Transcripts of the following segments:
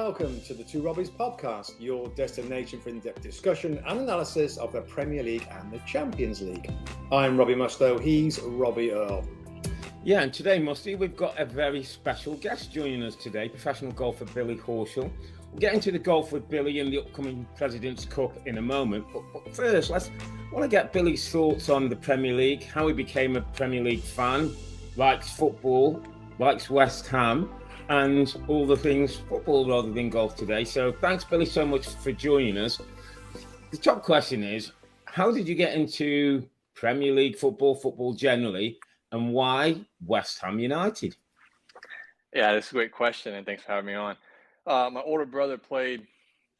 welcome to the Two Robbies podcast, your destination for in-depth discussion and analysis of the Premier League and the Champions League. I'm Robbie Mustoe, he's Robbie Earle. Yeah, and today, Mustoe, we've got a very special guest joining us today, professional golfer Billy Horschel. We'll get into the golf with Billy and the upcoming President's Cup in a moment. But first, I want to get Billy's thoughts on the Premier League, how he became a Premier League fan, likes football, likes West Ham, and all the things football rather than golf today. So thanks, Billy, so much for joining us. The top question is, how did you get into Premier League football generally, and why West Ham United? Yeah, that's a great question, and thanks for having me on. My older brother played,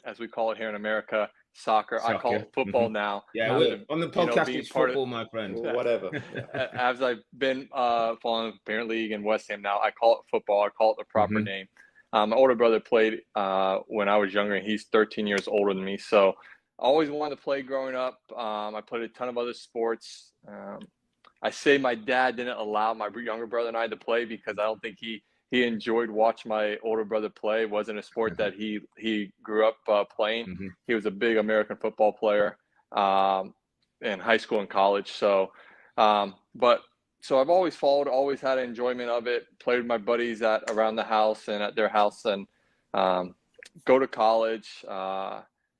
as we call it here in America, soccer. I call it football now. Yeah, on the podcast, it's football, my friend. Or whatever. As I've been following the Premier League and West Ham now, I call it football. I call it the proper name. My older brother played when I was younger, and he's 13 years older than me. So I always wanted to play growing up. I played a ton of other sports. I say my dad didn't allow my younger brother and I to play because I don't think he enjoyed watching my older brother play. It wasn't a sport that he grew up playing. He was a big American football player in high school and college. So I've always followed, always had enjoyment of it, played with my buddies around the house and at their house, and go to college.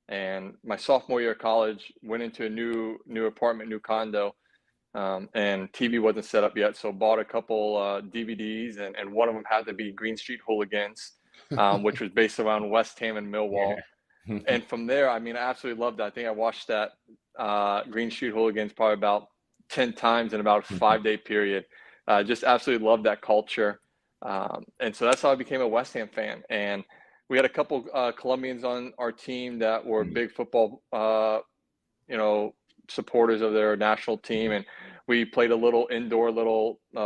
And my sophomore year of college, went into a new apartment, new condo. And TV wasn't set up yet, so bought a couple DVDs, and one of them had to be Green Street Hooligans, which was based around West Ham and Millwall. Yeah. And from there, I mean, I absolutely loved that. I think I watched that Green Street Hooligans probably about 10 times in about a 5-day period. Just absolutely loved that culture. And so that's how I became a West Ham fan. And we had a couple Colombians on our team that were big football, supporters of their national team, and we played a little indoor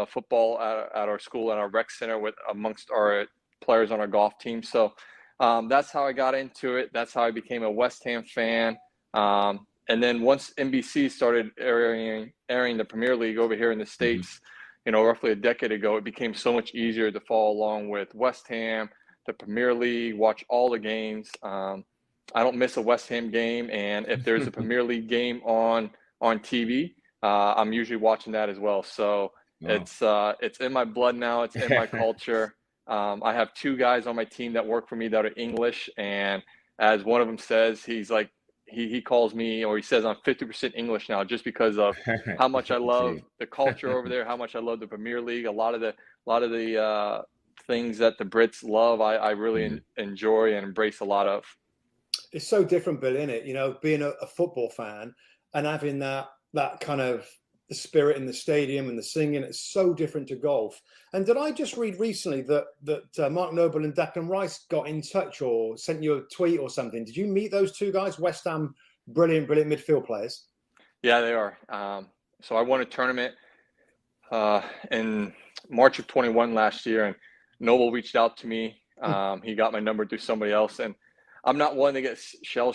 football at our school at our rec center with amongst our players on our golf team. So that's how I got into it. That's how I became a West Ham fan. And then once NBC started airing the Premier League over here in the States, roughly a decade ago, it became so much easier to follow along with West Ham, the Premier League, watch all the games. I don't miss a West Ham game, and if there's a Premier League game on TV, I'm usually watching that as well. So it's in my blood now. It's in my culture. I have 2 guys on my team that work for me that are English, and as one of them says, he's like he calls me, or he says I'm 50% English now, just because of how much I love the culture over there, how much I love the Premier League. A lot of the things that the Brits love, I really enjoy and embrace a lot of. It's so different, Bill, isn't it? Being a football fan and having that kind of the spirit in the stadium and the singing, it's so different to golf. And did I just read recently that Mark Noble and Declan Rice got in touch or sent you a tweet or something? Did you meet those 2 guys, West Ham, brilliant midfield players? Yeah, they are. So I won a tournament in March of 21 last year, and Noble reached out to me. He got my number through somebody else, and I'm not one to get shell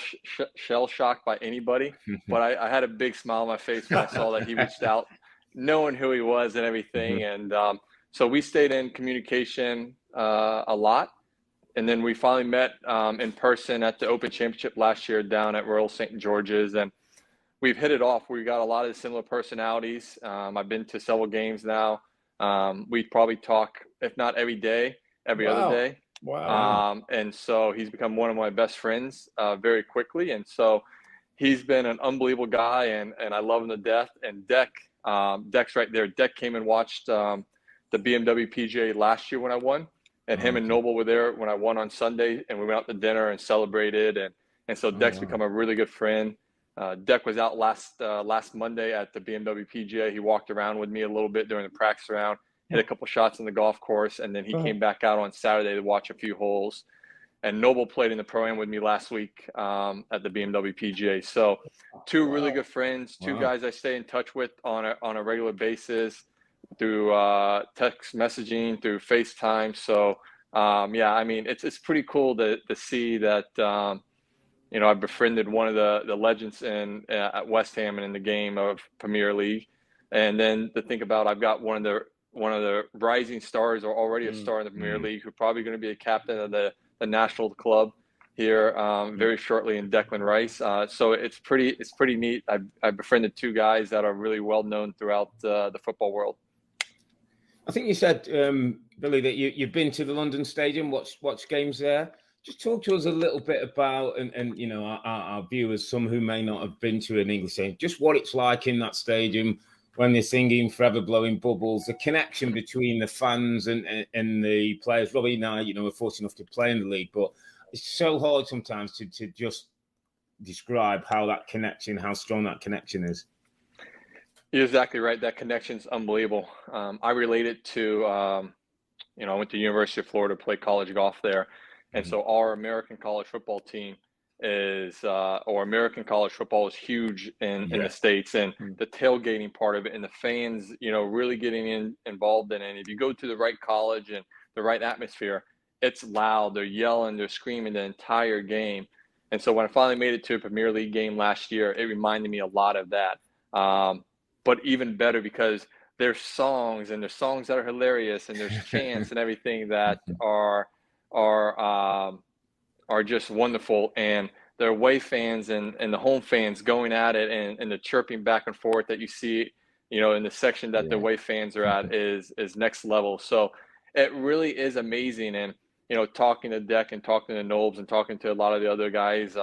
shocked by anybody, but I had a big smile on my face when I saw that he reached out, knowing who he was and everything. And so we stayed in communication a lot. And then we finally met in person at the Open Championship last year down at Royal St. George's. And we've hit it off. We got a lot of similar personalities. I've been to several games now. We probably talk, if not every day, every other day. Wow. And so he's become one of my best friends very quickly. And so he's been an unbelievable guy, and I love him to death. And Deck's right there. Deck came and watched the BMW PGA last year when I won, and him and Noble were there when I won on Sunday, and we went out to dinner and celebrated. And so Deck's become a really good friend. Deck was out last Monday at the BMW PGA. He walked around with me a little bit during the practice round, hit a couple shots on the golf course, and then he came back out on Saturday to watch a few holes. And Noble played in the Pro-Am with me last week at the BMW PGA. So 2 really good friends, 2 guys I stay in touch with on a regular basis through text messaging, through FaceTime. So, I mean, it's pretty cool to see that, I've befriended one of the legends at West Ham and in the game of Premier League. And then to think about, I've got one of the rising stars, or already a star in the Premier League, who's probably going to be a captain of the the national club here very shortly in Declan Rice. So it's pretty neat. I've befriended two guys that are really well known throughout the football world. I think you said, Billy, that you've been to the London Stadium, watched games there. Just talk to us a little bit about, and you know, our viewers, some who may not have been to an English stadium, just what it's like in that stadium when they're singing "Forever Blowing Bubbles," the connection between the fans and the players. Robbie and I, you know, we're fortunate enough to play in the league, but it's so hard sometimes to just describe how strong that connection is. You're exactly right. That connection's unbelievable. I relate it to, I went to University of Florida to play college golf there. And so our American college football team American college football is huge in the States, and the tailgating part of it and the fans, really getting involved in it. And if you go to the right college and the right atmosphere, it's loud. They're yelling, they're screaming the entire game. And so when I finally made it to a Premier League game last year, it reminded me a lot of that. But even better because there's songs that are hilarious, and there's chants and everything that are just wonderful. And the away fans and the home fans going at it, and the chirping back and forth that you see, in the section that the away fans are at is next level. So it really is amazing. And, talking to Deck and talking to Nobes and talking to a lot of the other guys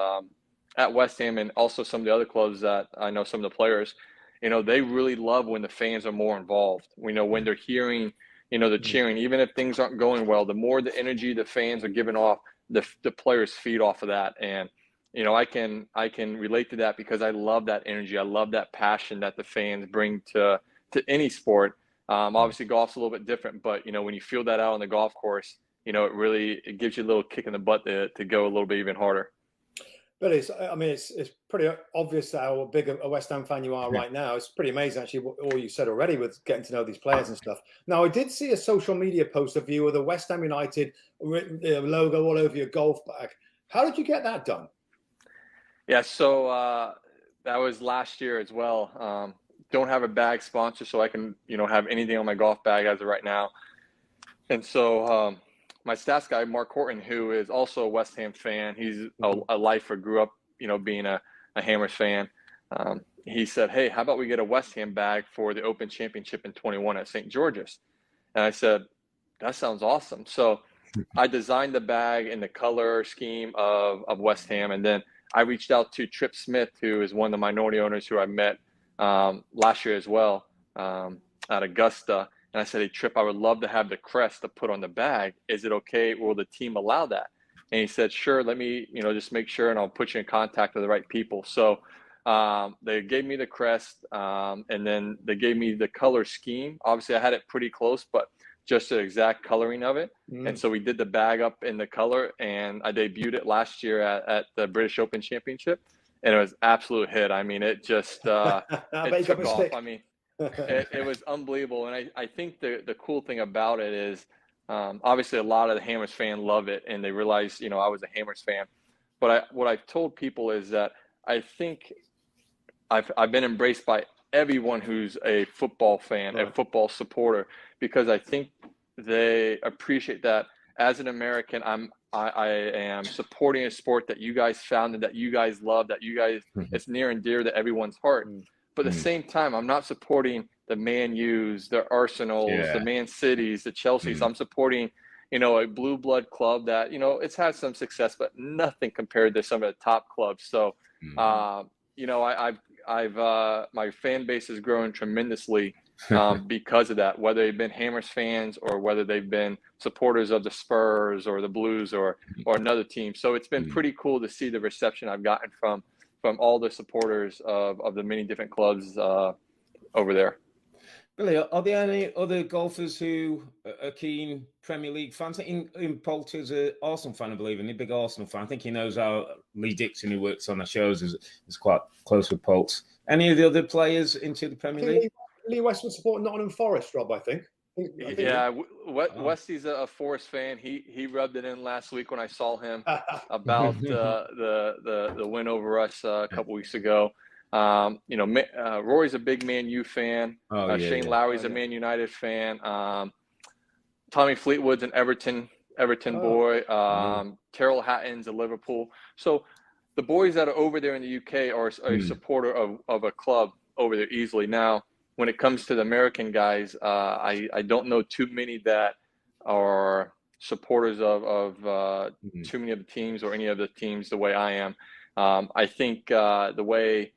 at West Ham, and also some of the other clubs that I know some of the players, they really love when the fans are more involved. When they're hearing, the cheering, even if things aren't going well, the more the energy the fans are giving off, the players feed off of that. And, I can relate to that because I love that energy. I love that passion that the fans bring to any sport. Obviously golf's a little bit different, but when you feel that out on the golf course, it gives you a little kick in the butt to go a little bit even harder. But it's pretty obvious how big a West Ham fan you are right now. It's pretty amazing, actually, all you said already with getting to know these players and stuff. Now, I did see a social media post of you with a West Ham United logo all over your golf bag. How did you get that done? Yeah, so that was last year as well. Don't have a bag sponsor, so I can, have anything on my golf bag as of right now. And so my stats guy, Mark Horton, who is also a West Ham fan, he's a lifer, grew up, being a Hammers fan. He said, hey, how about we get a West Ham bag for the Open Championship in 21 at St. George's? And I said, that sounds awesome. So I designed the bag in the color scheme of West Ham. And then I reached out to Trip Smith, who is one of the minority owners who I met last year as well at Augusta. And I said, hey, Trip, I would love to have the crest to put on the bag. Is it okay? Will the team allow that? And he said, sure, let me, just make sure, and I'll put you in contact with the right people. So they gave me the crest, and then they gave me the color scheme. Obviously, I had it pretty close, but just the exact coloring of it. And so we did the bag up in the color, and I debuted it last year at the British Open Championship, and it was an absolute hit. I mean, it just it took off. I mean, it was unbelievable. And I think the cool thing about it is, obviously a lot of the Hammers fans love it, and they realize, I was a Hammers fan. But what I've told people is that I think I've been embraced by everyone who's a football fan, a football supporter, because I think they appreciate that as an American, I am supporting a sport that you guys founded, that you guys love, that you guys, it's near and dear to everyone's heart. But at the same time, I'm not supporting the Man U's, the Arsenals, the Man Cities, the Chelseas. I'm supporting, a blue blood club that, it's had some success, but nothing compared to some of the top clubs. So, my fan base has grown tremendously because of that, whether they've been Hammers fans or whether they've been supporters of the Spurs or the Blues or another team. So it's been pretty cool to see the reception I've gotten from all the supporters of the many different clubs over there. Billy, are there any other golfers who are keen Premier League fans? In Poulter's an Arsenal fan, I believe, and a big Arsenal fan. I think he knows how Lee Dixon, who works on the shows, is quite close with Poults. Any of the other players into the Premier League? Lee West would support Nottingham Forest, Rob, I think. Yeah, Westy's a Forest fan. He rubbed it in last week when I saw him about the win over us a couple weeks ago. Rory's a big Man U fan. Shane Lowry's a Man United fan. Tommy Fleetwood's an Everton Everton boy. Terrell Hatton's a Liverpool. So the boys that are over there in the UK are a supporter of a club over there easily. Now, when it comes to the American guys, I don't know too many that are supporters of too many of the teams or any of the teams the way I am. I think the way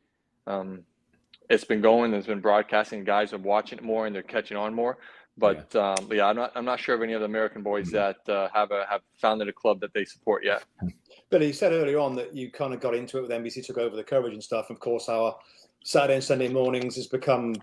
it's been going, there's been broadcasting, guys are watching it more and they're catching on more. But I'm not sure of any of the American boys that have founded a club that they support yet. Billy, you said earlier on that you kind of got into it with NBC, took over the coverage and stuff. Of course, our Saturday and Sunday mornings has become,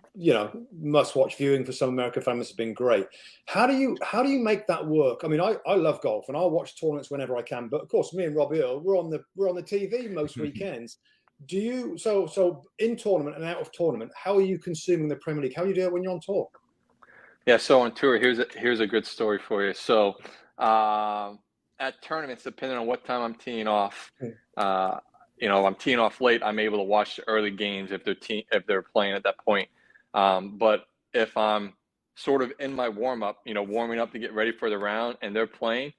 must-watch viewing for some American families. Has been great. How do you make that work? I mean, I love golf and I'll watch tournaments whenever I can. But of course, me and Robbie Earle, we're on the TV most weekends. Do you so in tournament and out of tournament? How are you consuming the Premier League? How do you do it when you're on tour? Yeah, so on tour, here's a good story for you. So at tournaments, depending on what time I'm teeing off, I'm teeing off late, I'm able to watch the early games if they're playing at that point. But if I'm sort of in my warm-up, warming up to get ready for the round and they're playing,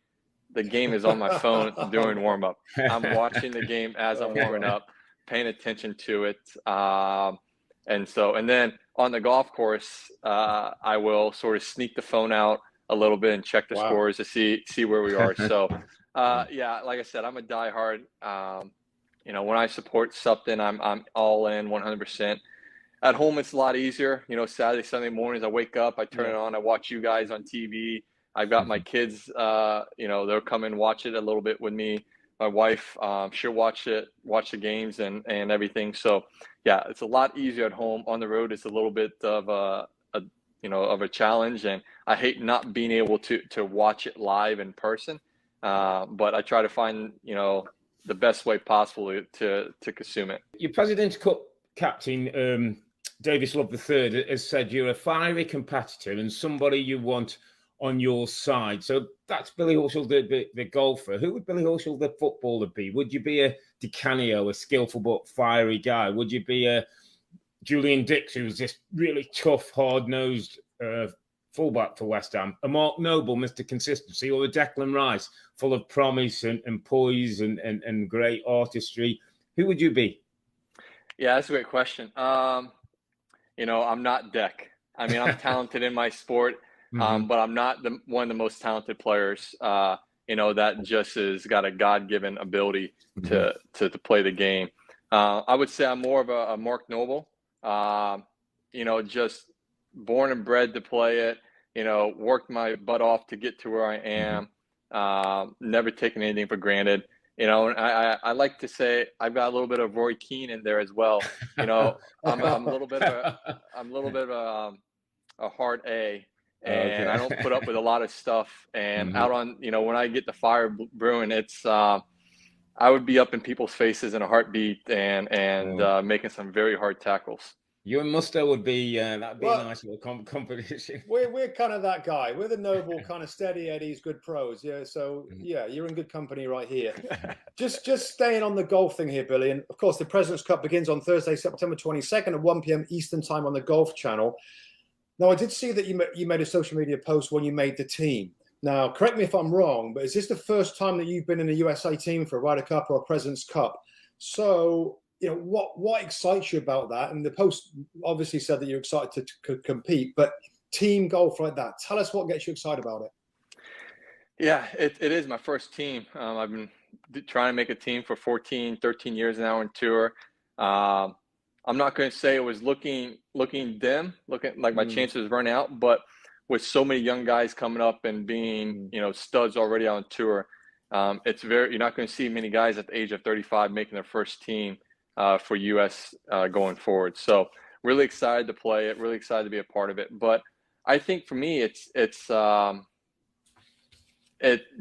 the game is on my phone during warm-up. I'm watching the game as I'm warming up, paying attention to it. And then on the golf course, I will sort of sneak the phone out a little bit and check the scores to see where we are. So, like I said, I'm a diehard. When I support something, I'm all in 100%. At home, it's a lot easier. Saturday, Sunday mornings, I wake up, I turn it on, I watch you guys on TV. I've got my kids, they'll come and watch it a little bit with me. My wife, she'll watch the games and everything. So, it's a lot easier at home. On the road, it's a little bit of a challenge, and I hate not being able to watch it live in person. But I try to find the best way possible to consume it. Your President's Cup captain, Davis Love III, has said you're a fiery competitor and somebody you want on your side. So that's Billy Horschel, the golfer. Who would Billy Horschel, the footballer, be? Would you be a Di Canio, a skillful but fiery guy? Would you be a Julian Dix, who's this really tough, hard-nosed fullback for West Ham? A Mark Noble, Mr. Consistency, or a Declan Rice, full of promise and poise and great artistry? Who would you be? Yeah, that's a great question. I'm not Dec. I mean, I'm talented in my sport. But I'm not one of the most talented players, that just has got a God-given ability to play the game. I would say I'm more of a Mark Noble, just born and bred to play it, worked my butt off to get to where I am, never taken anything for granted. And I like to say I've got a little bit of Roy Keane in there as well. I'm a little bit of a hard A. And I don't put up with a lot of stuff. And out on, when I get the fire brewing, it's I would be up in people's faces in a heartbeat and making some very hard tackles. You and Mustoe would be that'd be a nice little competition. We're kind of that guy. We're the noble kind of steady Eddies, good pros. Yeah, so you're in good company right here. just staying on the golf thing here, Billy. And of course, the President's Cup begins on Thursday, September 22nd at 1 p.m. Eastern time on the Golf Channel. Now, I did see that you made a social media post when you made the team. Now, correct me if I'm wrong, but is this the first time that you've been in a USA team for a Ryder Cup or a President's Cup? So, what excites you about that? And the post obviously said that you're excited to compete, but team golf like that, tell us what gets you excited about it. Yeah, it is my first team. I've been trying to make a team for 13 years now on tour. I'm not going to say it was looking dim, looking like my chances run out, but with so many young guys coming up and being, studs already on tour, you're not going to see many guys at the age of 35 making their first team for US going forward. So really excited to play it, really excited to be a part of it. But I think for me, it's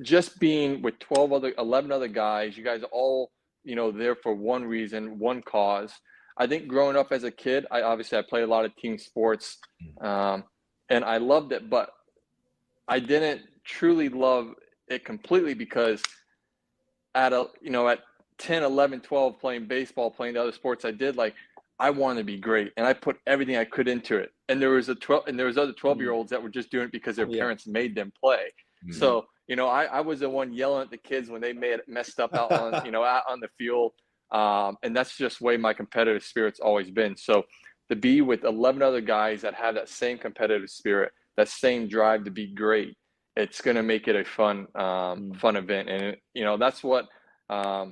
just being with 11 other guys, you guys are all, there for one reason, one cause. I think growing up as a kid, I played a lot of team sports, and I loved it, but I didn't truly love it completely because at 10, 11, 12, playing baseball, playing the other sports I did, I wanted to be great, and I put everything I could into it. And there was other 12-year-olds that were just doing it because their parents made them play. So I was the one yelling at the kids when they messed up out on, out on the field. And that's just the way my competitive spirit's always been. So to be with 11 other guys that have that same competitive spirit, that same drive to be great, it's going to make it a fun event. And, that's what, I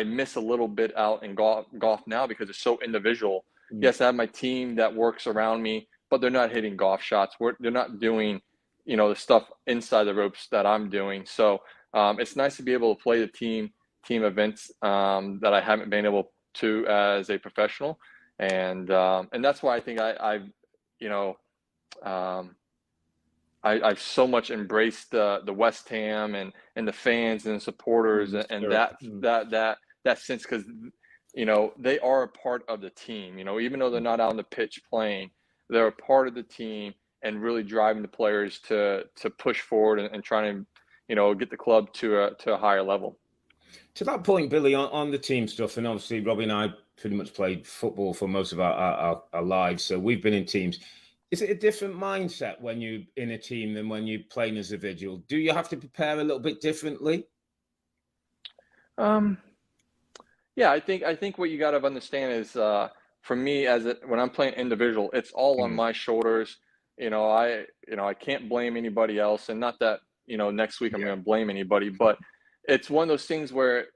miss a little bit out in golf now because it's so individual. Yes, I have my team that works around me, but they're not hitting golf shots. They're not doing, the stuff inside the ropes that I'm doing. So it's nice to be able to play the team events that I haven't been able to as a professional. And that's why I think I've so much embraced the West Ham and the fans and the supporters and that sense, because they are a part of the team. Even though they're not out on the pitch playing, they're a part of the team and really driving the players to push forward and trying to get the club to a higher level. To that point, Billy, on the team stuff, and obviously Robbie and I pretty much played football for most of our lives, so we've been in teams. Is it a different mindset when you're in a team than when you're playing as a individual? Do you have to prepare a little bit differently? Yeah, I think what you got to understand is, for me, when I'm playing individual, it's all on my shoulders. I can't blame anybody else, and not that next week I'm going to blame anybody, but it's one of those things where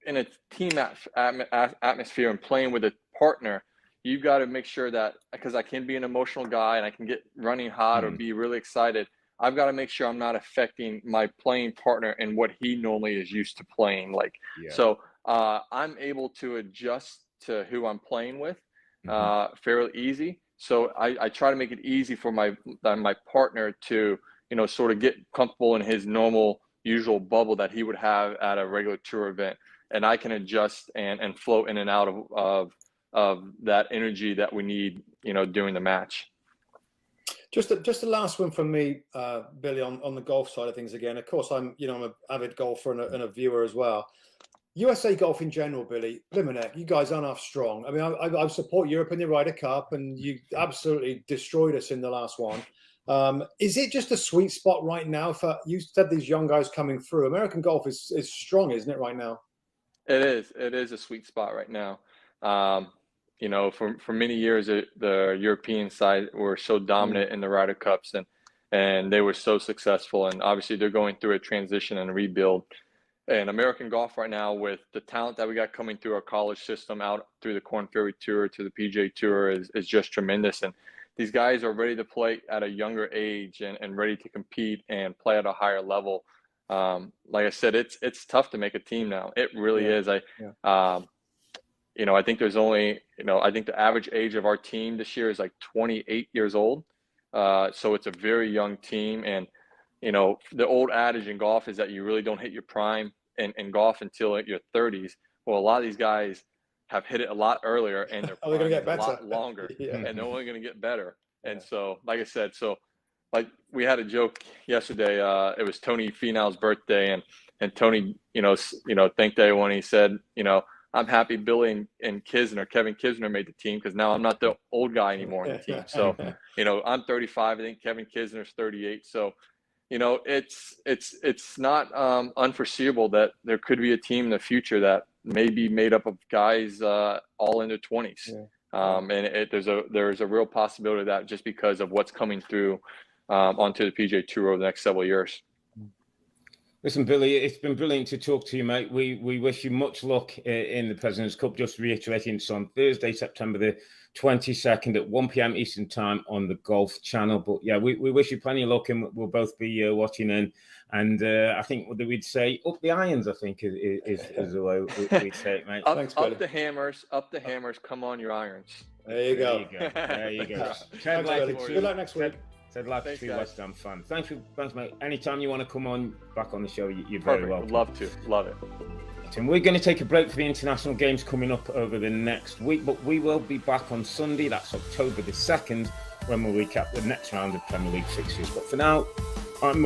in a team atmosphere and playing with a partner, you've got to make sure that, because I can be an emotional guy and I can get running hot or be really excited, I've got to make sure I'm not affecting my playing partner and what he normally is used to playing. So I'm able to adjust to who I'm playing with fairly easy. So I try to make it easy for my partner to, sort of get comfortable in his normal, usual bubble that he would have at a regular tour event. And I can adjust and flow in and out of that energy that we need, during the match. Just the last one from me, Billy, on the golf side of things again. Of course, I'm an avid golfer and a viewer as well. USA golf in general, Billy, blimmin' heck, you guys aren't half strong. I mean, I support Europe in the Ryder Cup, and you absolutely destroyed us in the last one. Is it just a sweet spot right now for, you said, these young guys coming through? American golf is strong, isn't it, right now? It is a sweet spot right now. For many years, the European side were so dominant in the Ryder Cups, and they were so successful. And obviously, they're going through a transition and rebuild. And American golf right now, with the talent that we got coming through our college system out through the Korn Ferry Tour to the PGA Tour, is just tremendous. And these guys are ready to play at a younger age and ready to compete and play at a higher level. Like I said, it's tough to make a team now. It really is. I think there's only, I think the average age of our team this year is like 28 years old. So it's a very young team. And, the old adage in golf is that you really don't hit your prime in golf until your 30s. Well, a lot of these guys have hit it a lot earlier, and their prime is a lot longer, and they're only going to get better. And so, like I said, like we had a joke yesterday. It was Tony Finau's birthday, and Tony, thanked everyone. He said, I'm happy Billy and Kevin Kisner made the team, because now I'm not the old guy anymore in the team. So, I'm 35. I think Kevin Kisner's 38. So, it's not unforeseeable that there could be a team in the future that may be made up of guys all in their 20s. And there's a real possibility of that, just because of what's coming through onto the PGA Tour over the next several years. Listen, Billy, it's been brilliant to talk to you, mate. We wish you much luck in the President's Cup. Just reiterating, it's on Thursday, September the 22nd at 1 p.m. Eastern Time on the Golf Channel. But yeah, we wish you plenty of luck, and we'll both be watching in. And I think what we'd say, up the irons, I think is the way we'd say it, mate. Up the hammers, come on your irons. There you go. There you go. Good luck next week. I'd like to see West Ham fun. Thanks, mate. Anytime you want to come on back on the show, you're very welcome. Would love to. Love it. And we're going to take a break for the international games coming up over the next week, but we will be back on Sunday. That's October the 2nd, when we'll recap the next round of Premier League fixtures. But for now, I'm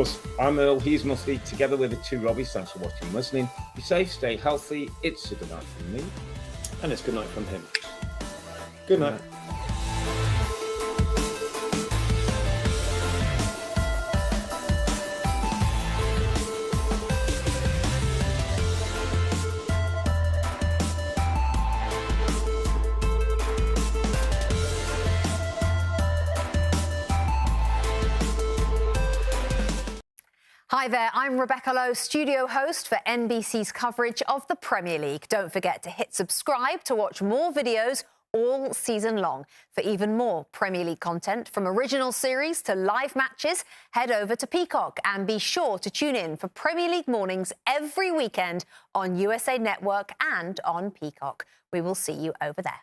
Earle. He's Mustoe. Together with the two Robbies. Thanks for watching and listening. Be safe, stay healthy. It's a good night from me, and it's good night from him. Good night. Hi there, I'm Rebecca Lowe, studio host for NBC's coverage of the Premier League. Don't forget to hit subscribe to watch more videos all season long. For even more Premier League content, from original series to live matches, head over to Peacock and be sure to tune in for Premier League mornings every weekend on USA Network and on Peacock. We will see you over there.